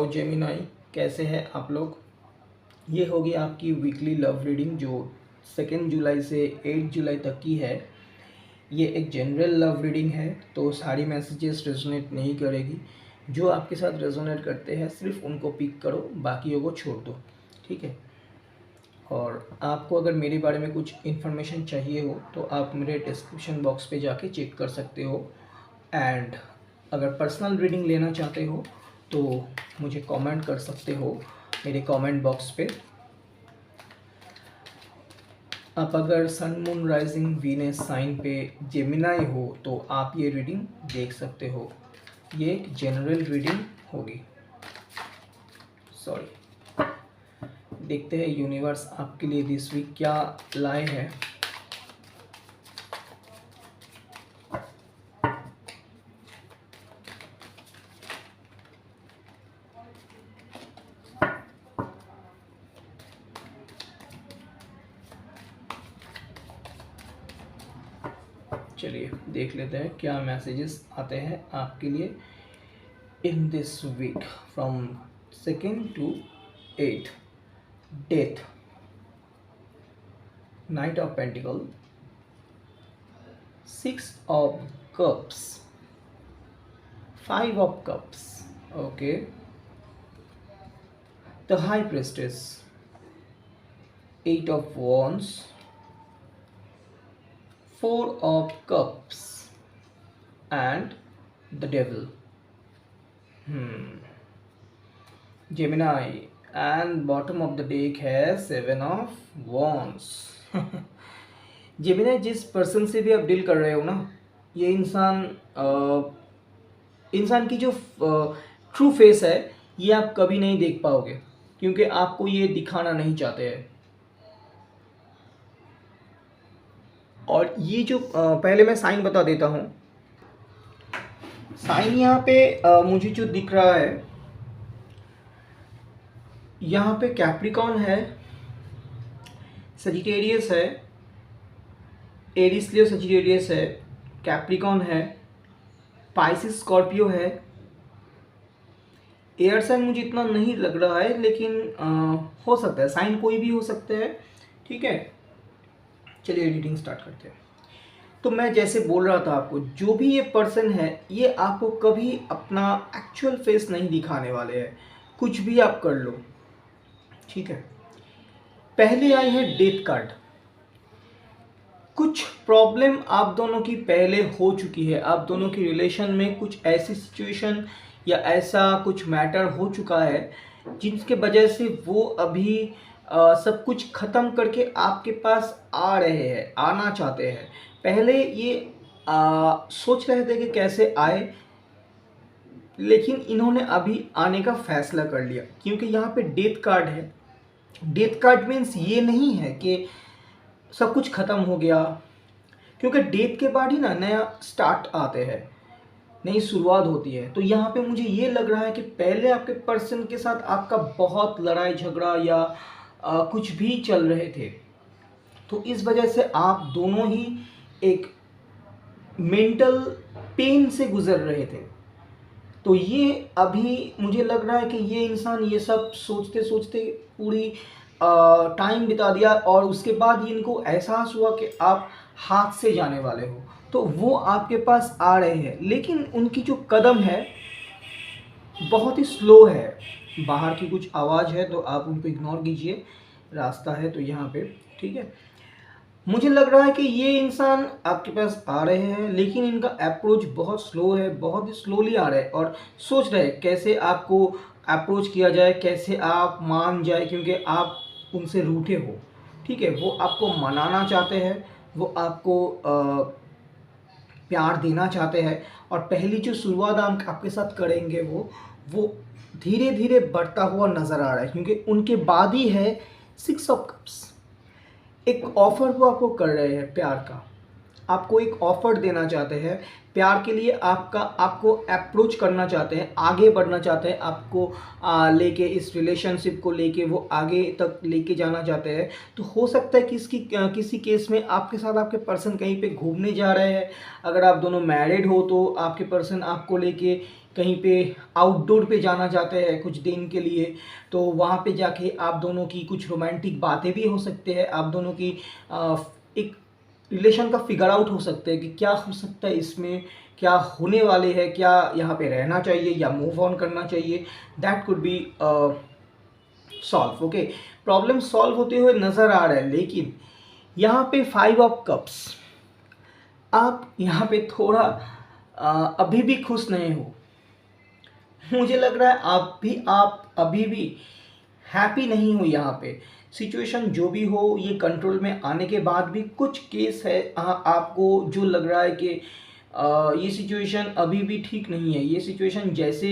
Hello Gemini, कैसे हैं आप लोग। ये होगी आपकी वीकली लव रीडिंग जो 2 जुलाई से 8 जुलाई तक की है। ये एक जनरल लव रीडिंग है, तो सारी मैसेजेस रेजोनेट नहीं करेगी। जो आपके साथ रेजोनेट करते हैं सिर्फ उनको पिक करो, बाकियों को छोड़ दो, ठीक है। और आपको अगर मेरे बारे में कुछ इन्फॉर्मेशन चाहिए हो तो आप मेरे डिस्क्रिप्शन बॉक्स पे जाके चेक कर सकते हो। एंड अगर पर्सनल रीडिंग लेना चाहते हो तो मुझे कमेंट कर सकते हो मेरे कमेंट बॉक्स पे। आप अगर sun moon rising Venus sign पे जेमिनाई हो तो आप ये रीडिंग देख सकते हो। ये एक जनरल रीडिंग होगी। सॉरी, देखते हैं यूनिवर्स आपके लिए दिस वीक क्या लाए हैं। चलिए देख लेते हैं क्या मैसेजेस आते हैं आपके लिए in this week from 2 to 8। Death, knight of pentacle, 6 of cups, 5 of cups, okay, the high priestess, 8 of wands, 4 of cups and the devil. Gemini, and bottom of the deck has 7 of wands. Gemini, जिस person से भी आप deal कर रहे हो ना, ये इंसान की जो ट्रू फेस है ये आप कभी नहीं देख पाओगे, क्योंकि आपको ये दिखाना नहीं चाहते हैं। और ये जो पहले मैं साइन बता देता हूँ। साइन यहाँ पे मुझे जो दिख रहा है, यहाँ पे कैप्रिकॉन है, सजिटेरियस है, एरिस लियो सजिटेरियस है, कैप्रिकॉन है, पाइसिस स्कॉर्पियो है। एयर साइन मुझे इतना नहीं लग रहा है, लेकिन हो सकता है, साइन कोई भी हो सकता है, ठीक है। चलिए रीडिंग स्टार्ट करते हैं। तो मैं जैसे बोल रहा था आपको, जो भी ये पर्सन है ये आपको कभी अपना एक्चुअल फेस नहीं दिखाने वाले हैं, कुछ भी आप कर लो, ठीक है। पहले आई है डेथ कार्ड। कुछ प्रॉब्लम आप दोनों की पहले हो चुकी है, आप दोनों की रिलेशन में कुछ ऐसी सिचुएशन या ऐसा कुछ मैटर हो चुका है जिसके वजह से वो अभी सब कुछ ख़त्म करके आपके पास आ रहे हैं, आना चाहते हैं। पहले ये सोच रहे थे कि कैसे आए, लेकिन इन्होंने अभी आने का फैसला कर लिया, क्योंकि यहाँ पे डेथ कार्ड है। डेथ कार्ड मीन्स ये नहीं है कि सब कुछ ख़त्म हो गया, क्योंकि डेथ के बाद ही ना नया स्टार्ट आते हैं, नई शुरुआत होती है। तो यहाँ पे मुझे ये लग रहा है कि पहले आपके पर्सन के साथ आपका बहुत लड़ाई झगड़ा या कुछ भी चल रहे थे, तो इस वजह से आप दोनों ही एक मेंटल पेन से गुजर रहे थे। तो ये अभी मुझे लग रहा है कि ये इंसान ये सब सोचते सोचते पूरी टाइम बिता दिया, और उसके बाद इनको एहसास हुआ कि आप हाथ से जाने वाले हो, तो वो आपके पास आ रहे हैं। लेकिन उनकी जो कदम है बहुत ही स्लो है। बाहर की कुछ आवाज़ है तो आप उनको इग्नोर कीजिए, रास्ता है तो यहाँ पे, ठीक है। मुझे लग रहा है कि ये इंसान आपके पास आ रहे हैं, लेकिन इनका अप्रोच बहुत स्लो है, बहुत ही स्लोली आ रहे हैं, और सोच रहे हैं कैसे आपको अप्रोच किया जाए, कैसे आप मान जाए, क्योंकि आप उनसे रूठे हो, ठीक है। वो आपको मनाना चाहते हैं, वो आपको प्यार देना चाहते हैं, और पहली जो शुरुआत आपके साथ करेंगे वो धीरे धीरे बढ़ता हुआ नज़र आ रहा है, क्योंकि उनके बाद ही है 6 of cups। एक ऑफ़र वो आपको कर रहे हैं प्यार का, आपको एक ऑफ़र देना चाहते हैं प्यार के लिए, आपको अप्रोच करना चाहते हैं, आगे बढ़ना चाहते हैं, आपको लेके इस रिलेशनशिप को लेके वो आगे तक लेके जाना चाहते हैं। तो हो सकता है कि किसी केस में आपके साथ आपके पर्सन कहीं पे घूमने जा रहे हैं। अगर आप दोनों मैरिड हो तो आपके पर्सन आपको लेके कहीं पे आउटडोर पे जाना चाहते हैं कुछ दिन के लिए, तो वहाँ पे जाके आप दोनों की कुछ रोमांटिक बातें भी हो सकते हैं, आप दोनों की एक रिलेशन का फिगर आउट हो सकते हैं कि क्या हो सकता है इसमें, क्या होने वाले है, क्या यहाँ पे रहना चाहिए या मूव ऑन करना चाहिए। That could be solve. Okay, problem solve होते हुए नज़र आ रहा है, लेकिन यहाँ पे 5 ऑफ कप्स, आप यहाँ पे थोड़ा अभी भी खुश नहीं हो। मुझे लग रहा है आप अभी भी हैप्पी नहीं हो। यहाँ पे सिचुएशन जो भी हो, ये कंट्रोल में आने के बाद भी कुछ केस है आपको जो लग रहा है कि ये सिचुएशन अभी भी ठीक नहीं है, ये सिचुएशन जैसे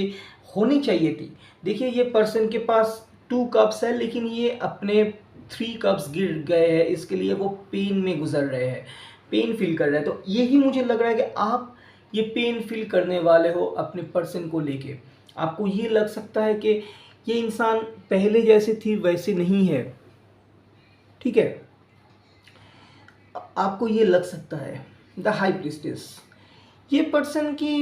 होनी चाहिए थी। देखिए, ये पर्सन के पास 2 कप्स है, लेकिन ये अपने 3 कप्स गिर गए हैं, इसके लिए वो पेन में गुजर रहे हैं, पेन फील कर रहे हैं। तो यही मुझे लग रहा है कि आप ये पेन फील करने वाले हो अपने पर्सन को लेके। आपको ये लग सकता है कि ये इंसान पहले जैसे थी वैसे नहीं है, ठीक है, आपको ये लग सकता है। द हाई प्रीस्टेस, ये पर्सन की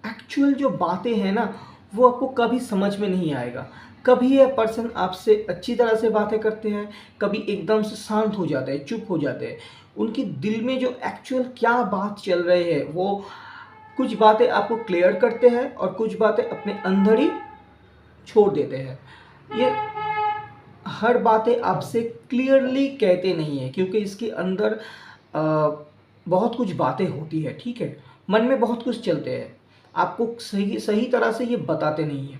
एक्चुअल जो बातें हैं ना, वो आपको कभी समझ में नहीं आएगा। कभी ये पर्सन आपसे अच्छी तरह से बातें करते हैं, कभी एकदम से शांत हो जाते हैं, चुप हो जाते हैं। उनके दिल में जो एक्चुअल क्या बात चल रही है, वो कुछ बातें आपको क्लियर करते हैं और कुछ बातें अपने अंदर ही छोड़ देते हैं। ये हर बातें आपसे क्लियरली कहते नहीं है, क्योंकि इसके अंदर बहुत कुछ बातें होती है, ठीक है, मन में बहुत कुछ चलते हैं, आपको सही सही तरह से ये बताते नहीं है।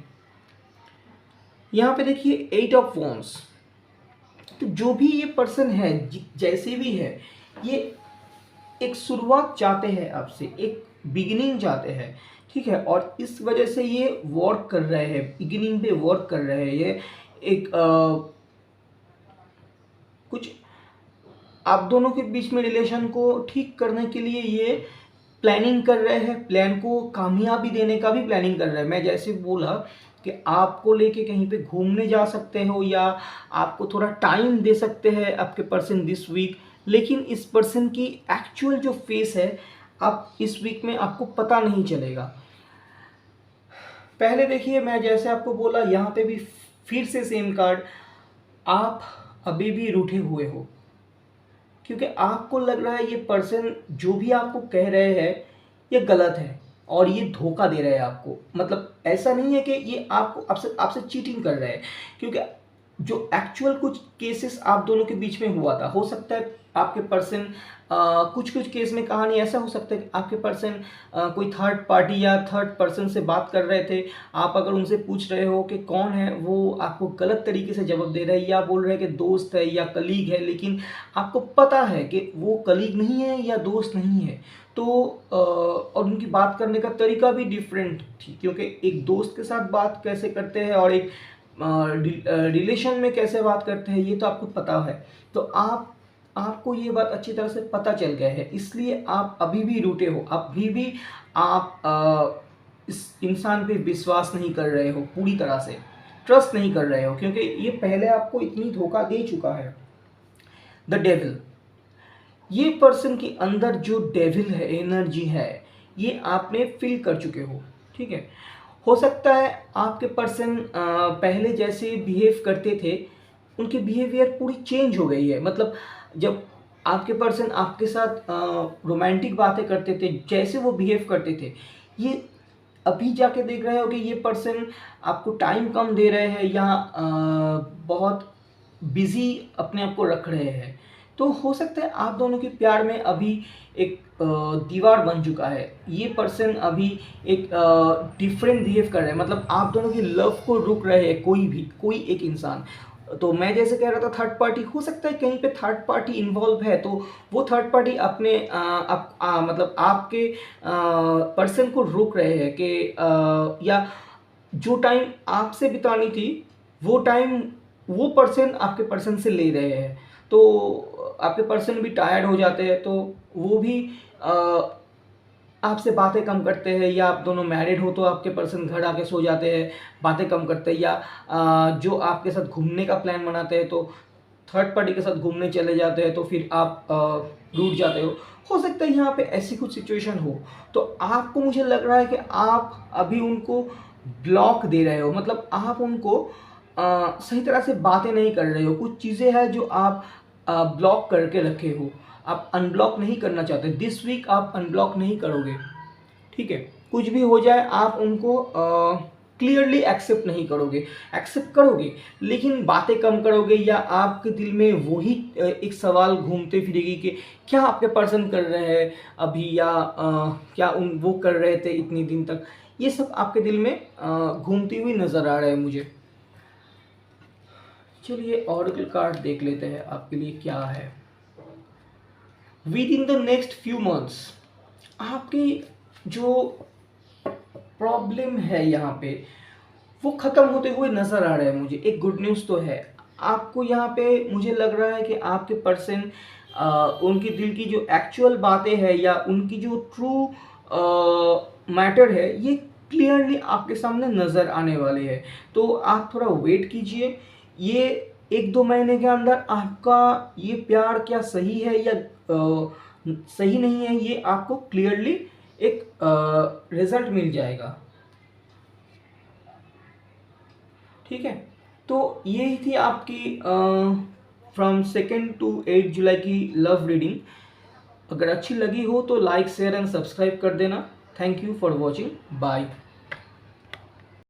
यहाँ पे देखिए 8 ऑफ वॉन्ड्स, तो जो भी ये पर्सन है, जैसे भी है, ये एक शुरुआत चाहते हैं आपसे, एक बिगिनिंग चाहते हैं, ठीक है, और इस वजह से ये वर्क कर रहे हैं, बिगिनिंग पे वर्क कर रहे हैं। ये एक कुछ आप दोनों के बीच में रिलेशन को ठीक करने के लिए ये प्लानिंग कर रहे हैं, प्लान को कामयाबी देने का भी प्लानिंग कर रहे हैं। मैं जैसे बोला कि आपको लेके कहीं पे घूमने जा सकते हो या आपको थोड़ा टाइम दे सकते हैं आपके पर्सन दिस वीक, लेकिन इस पर्सन की एक्चुअल जो फेस है, आप इस वीक में आपको पता नहीं चलेगा। पहले देखिए, मैं जैसे आपको बोला, यहाँ पे भी फिर से सेम कार्ड, आप अभी भी रूठे हुए हो, क्योंकि आपको लग रहा है ये पर्सन जो भी आपको कह रहे हैं ये गलत है और ये धोखा दे रहे हैं आपको। मतलब ऐसा नहीं है कि ये आपको आपसे आपसे चीटिंग कर रहे हैं, क्योंकि जो एक्चुअल कुछ केसेस आप दोनों के बीच में हुआ था, हो सकता है आपके पर्सन कुछ कुछ केस में कहानी ऐसा हो सकता है कि आपके पर्सन कोई थर्ड पार्टी या थर्ड पर्सन से बात कर रहे थे। आप अगर उनसे पूछ रहे हो कि कौन है, वो आपको गलत तरीके से जवाब दे रहे हैं, या बोल रहे हैं कि दोस्त है या कलीग है, लेकिन आपको पता है कि वो कलीग नहीं है या दोस्त नहीं है। तो और उनकी बात करने का तरीका भी डिफरेंट थी, क्योंकि एक दोस्त के साथ बात कैसे करते हैं और एक रिलेशन में कैसे बात करते हैं, ये तो आपको पता है। तो आपको ये बात अच्छी तरह से पता चल गया है, इसलिए आप अभी भी रूठे हो, अभी भी आप इस इंसान पे विश्वास नहीं कर रहे हो, पूरी तरह से ट्रस्ट नहीं कर रहे हो, क्योंकि ये पहले आपको इतनी धोखा दे चुका है। द डेविल, ये पर्सन के अंदर जो डेविल है, एनर्जी है, ये आपने फील कर चुके हो, ठीक है। हो सकता है आपके पर्सन पहले जैसे बिहेव करते थे, उनकी बिहेवियर पूरी चेंज हो गई है। मतलब जब आपके पर्सन आपके साथ रोमांटिक बातें करते थे, जैसे वो बिहेव करते थे, ये अभी जाके देख रहे हो कि ये पर्सन आपको टाइम कम दे रहे हैं या बहुत बिजी अपने आप को रख रहे हैं। तो हो सकता है आप दोनों के प्यार में अभी एक दीवार बन चुका है। ये पर्सन अभी एक डिफरेंट बिहेव कर रहे हैं, मतलब आप दोनों की लव को रुक रहे हैं, कोई एक इंसान। तो मैं जैसे कह रहा था, थर्ड पार्टी हो सकता है, कहीं पे थर्ड पार्टी इन्वॉल्व है, तो वो थर्ड पार्टी अपने मतलब आपके पर्सन को रोक रहे हैं कि या जो टाइम आपसे बितानी थी, वो टाइम वो पर्सन आपके पर्सन से ले रहे हैं। तो आपके पर्सन भी टायर्ड हो जाते हैं, तो वो भी आपसे बातें कम करते हैं, या आप दोनों मैरिड हो तो आपके पर्सन घर आके सो जाते हैं, बातें कम करते हैं, या जो आपके साथ घूमने का प्लान बनाते हैं, तो थर्ड पार्टी के साथ घूमने चले जाते हैं तो फिर आप रूठ जाते हो सकता है यहाँ पे ऐसी कुछ सिचुएशन हो। तो आपको, मुझे लग रहा है कि आप अभी उनको ब्लॉक दे रहे हो, मतलब आप उनको सही तरह से बातें नहीं कर रहे हो। कुछ चीज़ें हैं जो आप ब्लॉक करके रखे हो, आप अनब्लॉक नहीं करना चाहते। दिस वीक आप अनब्लॉक नहीं करोगे, ठीक है। कुछ भी हो जाए आप उनको क्लियरली एक्सेप्ट नहीं करोगे, एक्सेप्ट करोगे लेकिन बातें कम करोगे, या आपके दिल में वही एक सवाल घूमते फिरेगी कि क्या आपके पर्सन कर रहे हैं अभी, या क्या वो कर रहे थे इतनी दिन तक। ये सब आपके दिल में घूमती हुई नज़र आ रहा है मुझे। चलिए ऑरेकल कार्ड देख लेते हैं आपके लिए क्या है। With in the next few months आपकी जो प्रॉब्लम है यहाँ पे वो ख़त्म होते हुए नज़र आ रहा है मुझे। एक गुड न्यूज़ तो है आपको यहाँ पे। मुझे लग रहा है कि आपके पर्सन उनके दिल की जो एक्चुअल बातें हैं या उनकी जो ट्रू मैटर है ये क्लियरली आपके सामने नज़र आने वाले हैं। तो आप थोड़ा वेट कीजिए, ये 1-2 महीने के अंदर आपका ये प्यार क्या सही है या सही नहीं है, ये आपको क्लियरली एक रिजल्ट मिल जाएगा, ठीक है। तो यही थी आपकी फ्रॉम 2 to 8 जुलाई की लव रीडिंग। अगर अच्छी लगी हो तो लाइक शेयर एंड सब्सक्राइब कर देना। Thank you for watching, bye.